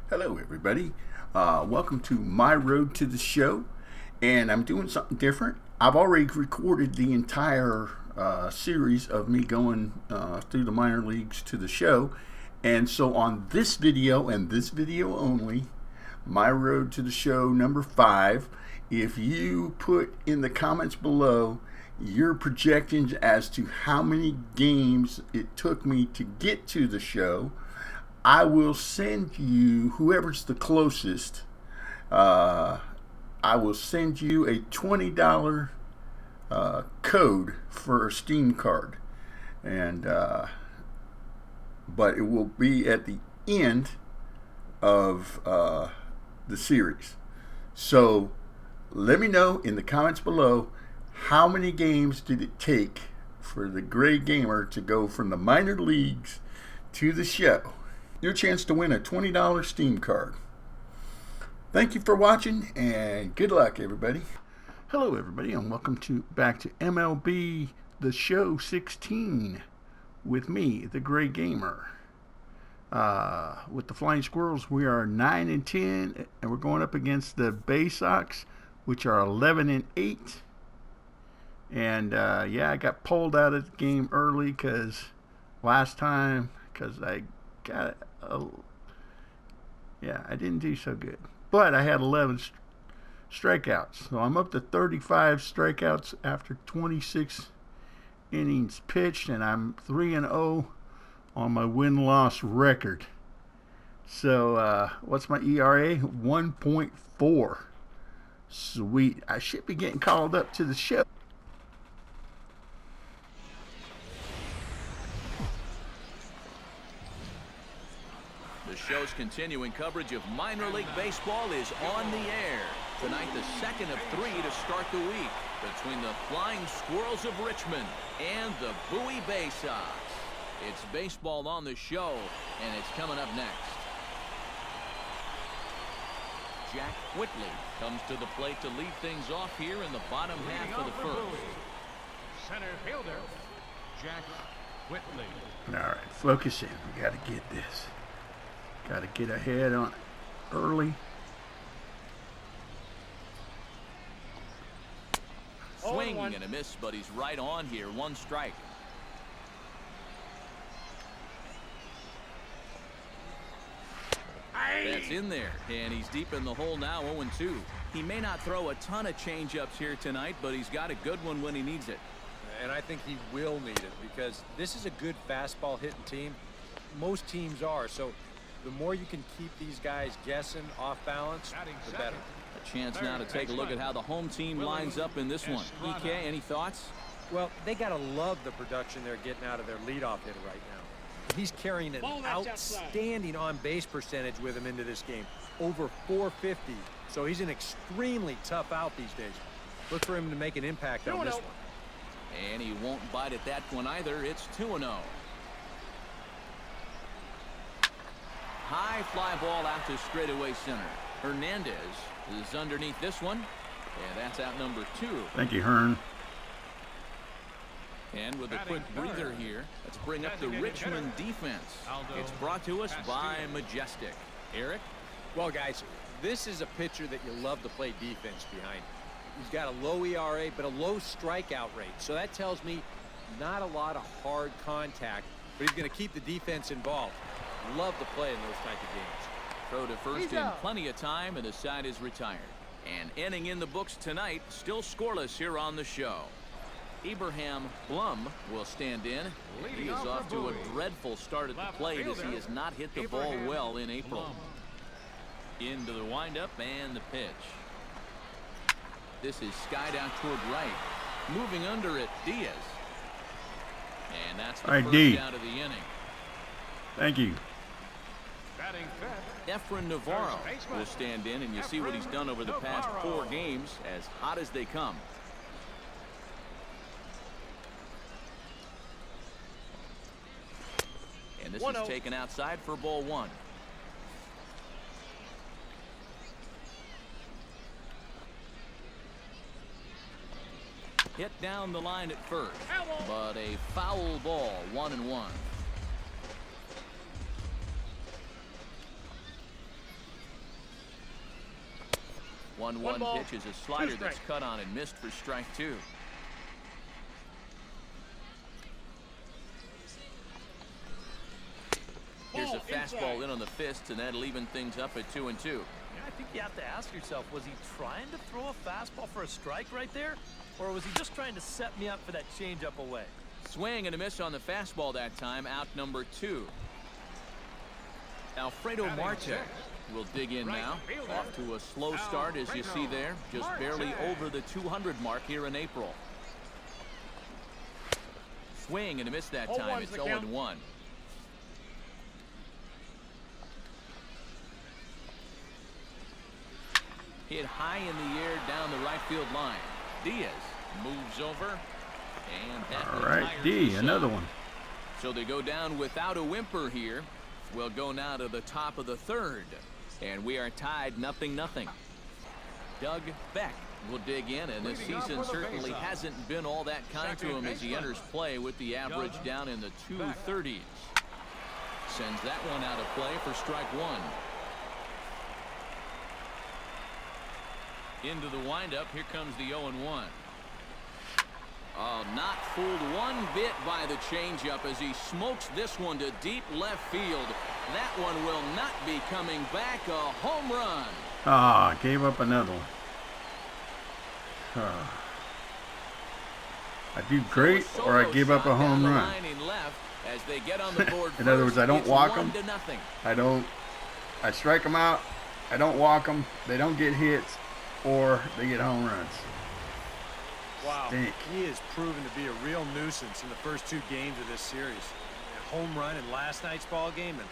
Hello everybody, welcome to my road to the show, and I'm doing something different. I've already recorded the entire series of me going through the minor leagues to the show, and so on this video and this video only, my road to the show number 5, if you put in the comments below your projections as to how many games it took me to get to the show, I will send you, whoever's the closest, I will send you a $20 code for a Steam card. And but it will be at the end of the series. So let me know in the comments below, how many games did it take for the Gray Gamer to go from the minor leagues to the show? Your chance to win a $20 Steam card. Thank you for watching, and good luck, everybody. Hello, everybody, and welcome back to MLB TheShow16 with me, the Gray Gamer. With the Flying Squirrels, we are 9-10, and we're going up against the Bay Sox, which are 11-8. And yeah, I got pulled out of the game early because I got I didn't do so good, but I had 11 strikeouts, so I'm up to 35 strikeouts after 26 innings pitched, and I'm 3-0 on my win-loss record. So what's my ERA? 1.4. Sweet. I should be getting called up to the show. The show's continuing coverage of minor league baseball is on the air. Tonight, the second of 3 to start the week between the Flying Squirrels of Richmond and the Bowie Bay Sox. It's baseball on the show, and it's coming up next. Jack Whitley comes to the plate to lead things off here in the bottom half of the first. Center fielder, Jack Whitley. All right, focus in. We got to get this. Got to get ahead on it early. Swing and a miss, but he's right on here. 1 strike. That's in there, and he's deep in the hole now, 0-2. He may not throw a ton of changeups here tonight, but he's got a good one when he needs it. And I think he will need it, because this is a good fastball hitting team. Most teams are, so the more you can keep these guys guessing off balance, the better. A chance now to take a look at how the home team lines up in this one. EK, any thoughts? Well, they got to love the production they're getting out of their leadoff hitter right now. He's carrying an outstanding on-base percentage with him into this game. Over 450, so he's an extremely tough out these days. Look for him to make an impact on this one. And he won't bite at that one either. It's 2-0. High fly ball out to straightaway center. Hernandez is underneath this one, and that's out number 2. Thank you, Hearn. And with a quick breather here, let's bring up the Richmond defense. It's brought to us by Majestic. Eric? Well, guys, this is a pitcher that you love to play defense behind. He's got a low ERA, but a low strikeout rate. So that tells me not a lot of hard contact, but he's going to keep the defense involved. Love to play in those type of games. Throw to first in plenty of time, and the side is retired. And inning in the books tonight, still scoreless here on the show. Abraham Blum will stand in. He is off to a dreadful start at the plate as he has not hit the ball well in April. Into the windup and the pitch. This is skied out toward right. Moving under it, Diaz. And that's the first out of the inning. Thank you. Efren Navarro will stand in, and you see what he's done over the past 4 games, as hot as they come. And this is taken outside for ball 1. Hit down the line at first, but a foul ball, 1-1. 1-1 ball, pitch is a slider 2 that's strikes. cut on and missed for strike 2. Here's a Ball fastball inside. in on the fist, and that'll even things up at 2-2. Yeah, I think you have to ask yourself, was he trying to throw a fastball for a strike right there? Or was he just trying to set me up for that changeup away? Swing and a miss on the fastball that time, out number 2. Alfredo Batting Marte sixth. will dig in Right now. fielder, Off to a slow start, as you see there. Just Marte. barely over the 200 mark here in April. Swing and a miss that 0-1's time. It's the count. 0-1. Hit high in the air down the right field line. Diaz moves over. And that All one right, tires D, the another side. one. So they go down without a whimper here. We'll go now to the top of the 3rd. And we are tied 0-0. Doug Beck will dig in, and this Leading off season with a certainly faceoff. hasn't been all that kind to Second him as he baseman. enters play with the average Doug down in the Beck. 230s. Sends that one out of play for strike 1. Into the windup, here comes the 0-1. Oh, not fooled one bit by the changeup as he smokes this one to deep left field. That one will not be coming back. A home run. Ah, gave up another one. I do great, or I give up a home run. Left as they get on the board. In other words, I don't It's walk 'em. 1-0. I strike them out. I don't walk them. They don't get hits, or they get home runs. Wow, Stink. he has proven to be a real nuisance in the first 2 games of this series. A home run in last night's ball game, and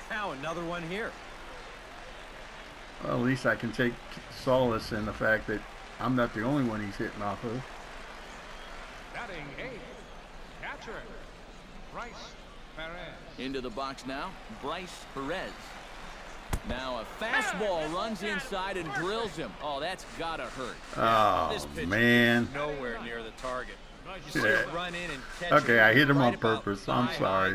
now another one here. Well, at least I can take solace in the fact that I'm not the only one he's hitting off of. Batting 8th, catcher, Bryce Perez. Into the box now, Bryce Perez. Now a fastball runs inside and drills him. Oh, that's gotta hurt. This Oh, pitch man. is nowhere near the target. Nice You see Yeah. it run in and catch Okay, it I hit him right on about purpose. I'm thigh sorry.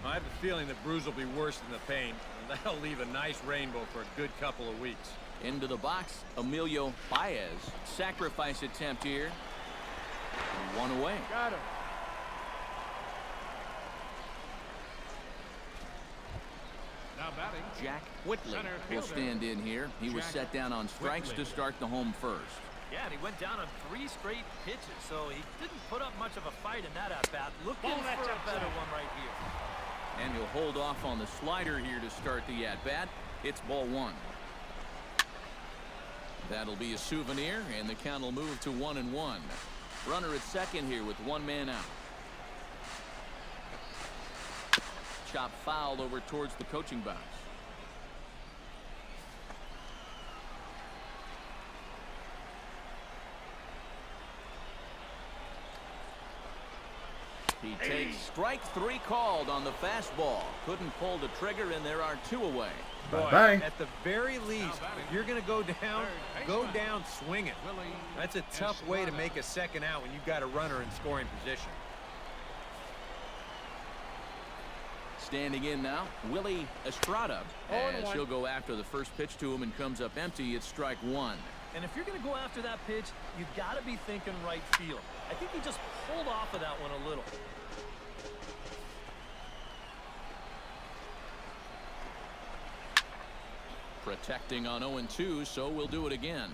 high. I have a feeling the bruise will be worse than the pain. And that'll leave a nice rainbow for a good couple of weeks. Into the box, Emilio Baez. Sacrifice attempt here. One away. Got him. Now batting, Jack Whitley Center will fielder. stand in here. He was Jack set down on strikes Whitley. to start the home first. Yeah, and he went down on 3 straight pitches, so he didn't put up much of a fight in that at-bat. Looking Ball that's for a outside. better one right here. And he'll hold off on the slider here to start the at-bat. It's ball 1. That'll be a souvenir, and the count will move to 1-1. Runner at second here with 1 man out. Chop foul over towards the coaching box. He takes strike 3 called on the fastball. Couldn't pull the trigger, and there are 2 away. Bye-bye. At the very least, if you're going to go down, go down swinging. Willie That's a tough way to make a second out when you've got a runner in scoring position. Standing in now, Willie Estrada. As 0-1. he'll go after the first pitch to him and comes up empty. It's strike 1. And if you're going to go after that pitch, you got to be thinking right field. I think he just pulled off of that one a little. Protecting on 0-2, so we'll do it again.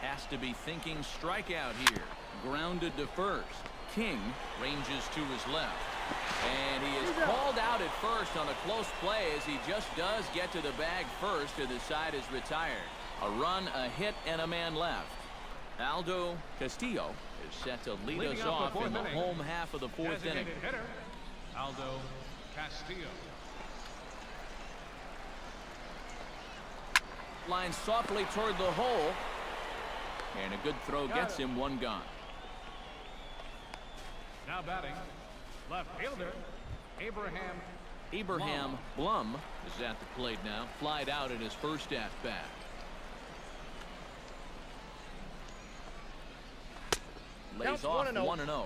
Has to be thinking strikeout here. Grounded to first. King ranges to his left. And he is called out at first on a close play as he just does get to the bag first, and the side is retired. A run, a hit, and a man left. Aldo Castillo is set to lead Leading us off the off in the fourth inning. home half of the 4th inning. designated hitter, Aldo Castillo. Line softly toward the hole. And a good throw gets him 1 gone. Now batting, left fielder, Abraham Blum is at the plate now. Flied out in his first at-bat. Lays Counts off 1-0. 1-0.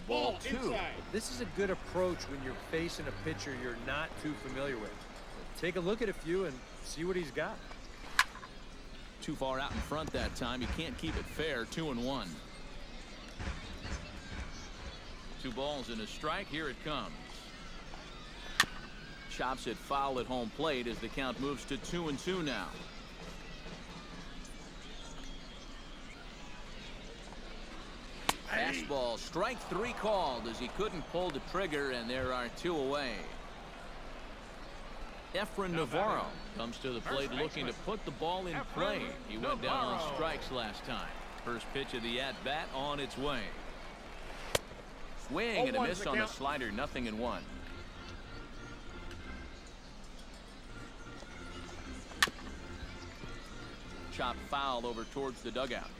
ball two. This is a good approach when you're facing a pitcher you're not too familiar with. Take a look at a few and see what he's got. Too far out in front that time. You can't keep it fair. 2-1. 2 balls and a strike. Here it comes. Chops it foul at home plate as the count moves to 2-2 now. Fastball, strike 3 called as he couldn't pull the trigger, and there are 2 away. Efren Navarro comes to the plate looking to put the ball in play. He went down on strikes last time. First pitch of the at-bat on its way. Swing and a miss on the slider, 0-1. Chop foul over towards the dugout.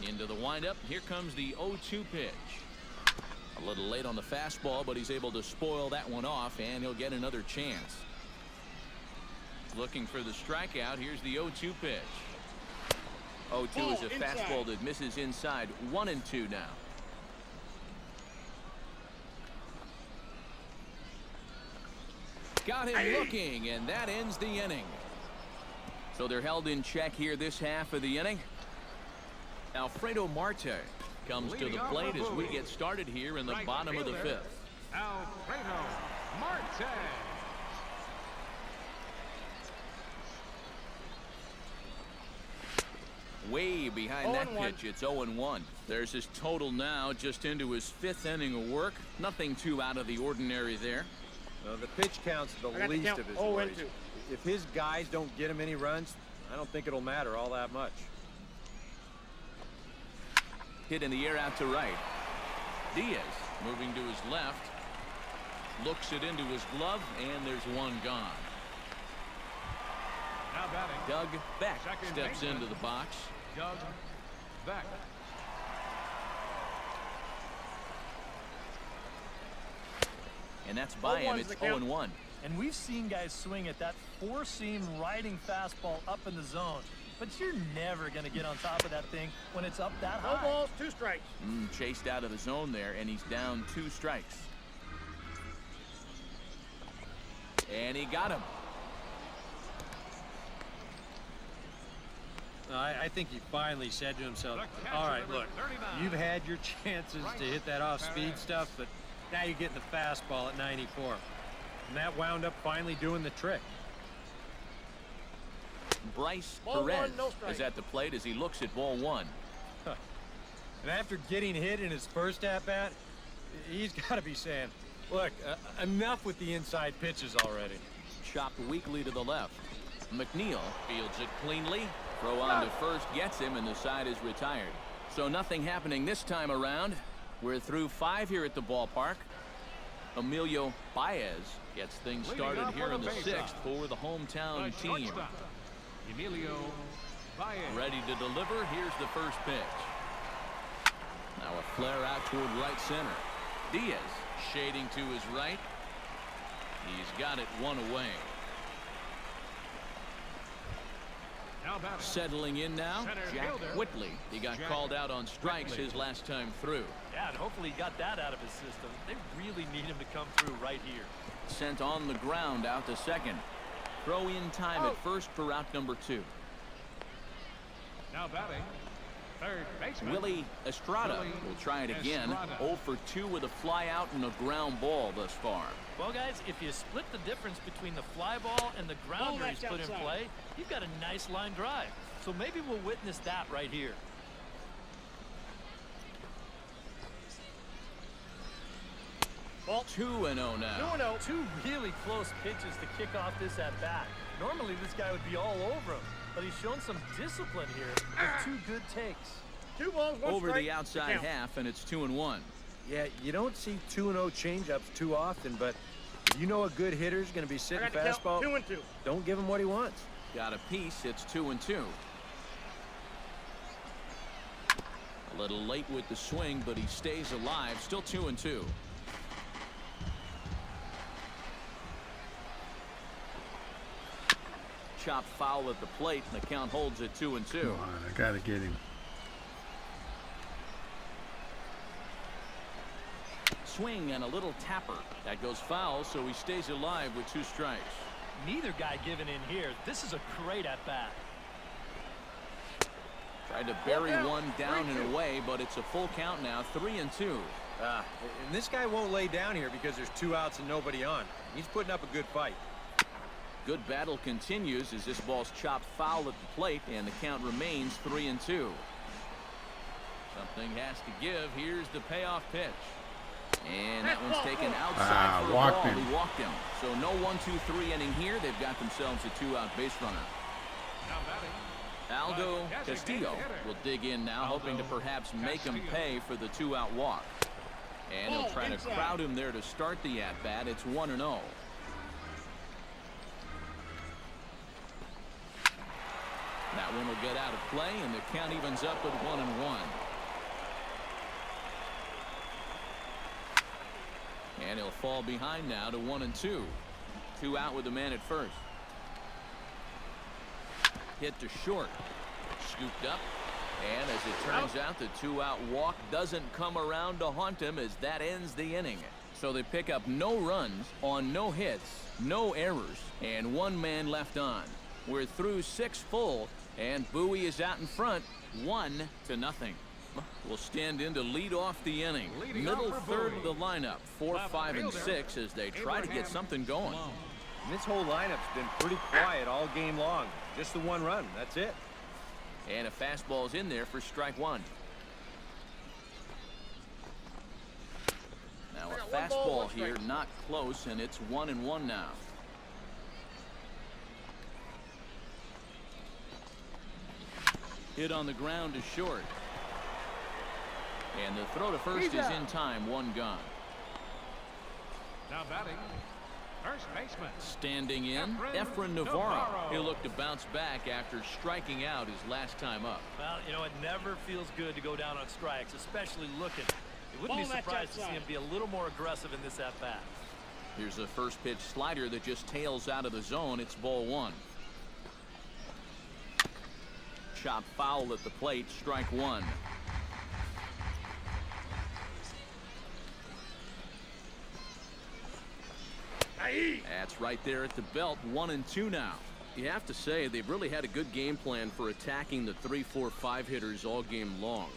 Into the windup. Here comes the 0-2 pitch. A little late on the fastball, but he's able to spoil that one off, and he'll get another chance. Looking for the strikeout. Here's the 0-2 pitch. 0-2 is a fastball that misses inside. 1-2 now. Got him looking, and that ends the inning. So they're held in check here this half of the inning. Alfredo Marte comes to the plate as we get started here in the bottom of the 5th. Alfredo Marte. Way behind that pitch. It's 0-1. There's his total now, just into his 5th inning of work. Nothing too out of the ordinary there. The pitch count's the least of his worries. If his guys don't get him any runs, I don't think it'll matter all that much. Hit in the air out to right. Diaz moving to his left. Looks it into his glove, and there's one gone. Now batting. Doug Beck Second steps baseman. into the box. Doug Beck. And that's by him. It's 0-1. And we've seen guys swing at that 4-seam riding fastball up in the zone. But you're never going to get on top of that thing when it's up that high. 2 balls, 2 strikes. Chased out of the zone there, and he's down 2 strikes. And he got him. I think he finally said to himself, all right, look, you've had your chances to hit that off-speed stuff, but now you're getting the fastball at 94. And that wound up finally doing the trick. Bryce Ball Perez one, no strike. is at the plate as he looks at ball 1. And after getting hit in his first at-bat, he's got to be saying, look, enough with the inside pitches already. Chopped weakly to the left. McNeil fields it cleanly. Throw on to first gets him, and the side is retired. So nothing happening this time around. We're through 5 here at the ballpark. Emilio Baez gets things started here in the 6th for the hometown team. Emilio Baez. Ready to deliver. Here's the first pitch. Now a flare out toward right center. Diaz shading to his right. He's got it 1 away. Now batting. Settling in now, Center Jack fielder. Whitley. He got Jack called out on strikes Whitley. his last time through. Yeah, and hopefully he got that out of his system. They really need him to come through right here. Sent on the ground out to second. Throw in time at first for route number 2. Now batting. Third baseman. Willie Estrada Willie will try it again. Estrada. 0 for 2 with a fly out and a ground ball thus far. Well, guys, if you split the difference between the fly ball and the grounder he's put in play, you've got a nice line drive. So maybe we'll witness that right here. Ball. 2-0 now. 2-0. 2 really close pitches to kick off this at-bat. Normally this guy would be all over him, but he's shown some discipline here with 2 good takes. 2 balls, 1 Over strike. the outside half, and it's 2-1. Yeah, you don't see 2-0 changeups too often, but you know a good hitter's going to be I sitting got to count fastball. 2 and 2. Don't give him what he wants. Got a piece. It's 2-2. A little late with the swing, but he stays alive. Still 2-2. Chop foul at the plate, and the count holds at 2-2. Come on, I gotta get him. swing and a little tapper. That goes foul, so he stays alive with 2 strikes. Neither guy giving in here. This is a great at-bat. Tried to bury one down and away, but it's a full count now, 3-2. And this guy won't lay down here because there's 2 outs and nobody on. He's putting up a good fight. Good battle continues as this ball's chopped foul at the plate, and the count remains 3-2. Something has to give. Here's the payoff pitch. And that one's taken outside for a ball. He walked him. So no 1-2-3 inning here. They've got themselves a 2-out base runner. Now batting. Aldo Castillo will dig in now, hoping to perhaps make him pay for the 2-out walk. And he'll try to crowd him there to start the at-bat. It's 1-0. That one will get out of play, and the count evens up at 1-1. And he'll fall behind now to 1-2. 2 out with the man at first. Hit to short. Scooped up. And as it turns out, the 2-out walk doesn't come around to haunt him as that ends the inning. So they pick up no runs on no hits, no errors, and 1 man left on. We're through 6 full, and Bowie is out in front, 1-0. Will stand in to lead off the inning. Middle third of the lineup, 4, 5, and 6 as they try to get something going. And this whole lineup's been pretty quiet all game long. Just the 1 run. That's it. And a fastball's in there for strike 1. Now a fastball here, not close, and it's 1-1 now. Hit on the ground to short. And the throw to first is in time, 1 gone. Now batting. First baseman. Standing in, Efren Navarro. He'll look to bounce back after striking out his last time up. Well, you know, it never feels good to go down on strikes, especially looking. You wouldn't be surprised to see him be a little more aggressive in this at-bat. Here's a first pitch slider that just tails out of the zone. It's ball 1. Chop foul at the plate, strike 1. That's right there at the belt, 1-2 now. You have to say they've really had a good game plan for attacking the 3, 4, 5 hitters all game long.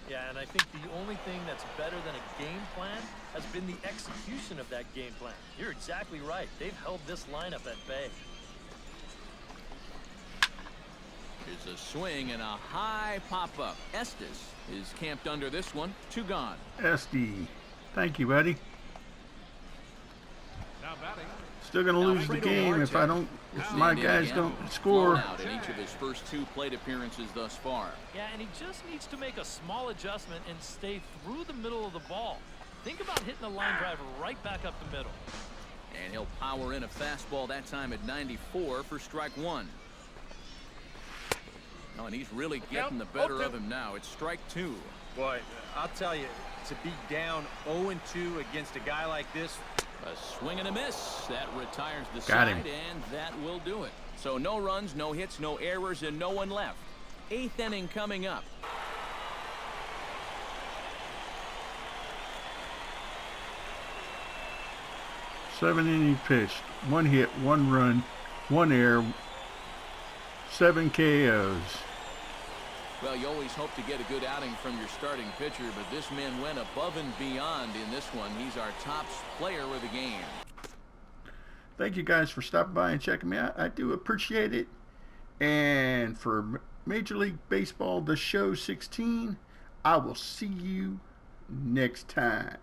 Yeah, and I think the only thing that's better than a game plan has been the execution of that game plan. You're exactly right. They've held this lineup at bay. Here's a swing and a high pop-up. Estes is camped under this one. 2 gone. SD. Thank you, buddy. Now batting. Still gonna lose the game if my guys don't score. Out in each of his first 2 plate appearances thus far. Yeah, and he just needs to make a small adjustment and stay through the middle of the ball. Think about hitting a line drive right back up the middle. And he'll power in a fastball that time at 94 for strike 1. Oh, and he's really getting the better of him now. It's strike 2. Boy, I'll tell you, to be down 0-2 against a guy like this. A swing and a miss. That retires the Got side, him. and that will do it. So no runs, no hits, no errors, and no one left. 8th inning coming up. Seven innings pitched, 1 hit, 1 run, 1 error, 7 KOs. Well, you always hope to get a good outing from your starting pitcher, but this man went above and beyond in this one. He's our top player of the game. Thank you guys for stopping by and checking me out. I do appreciate it. And for Major League Baseball, the show 16, I will see you next time.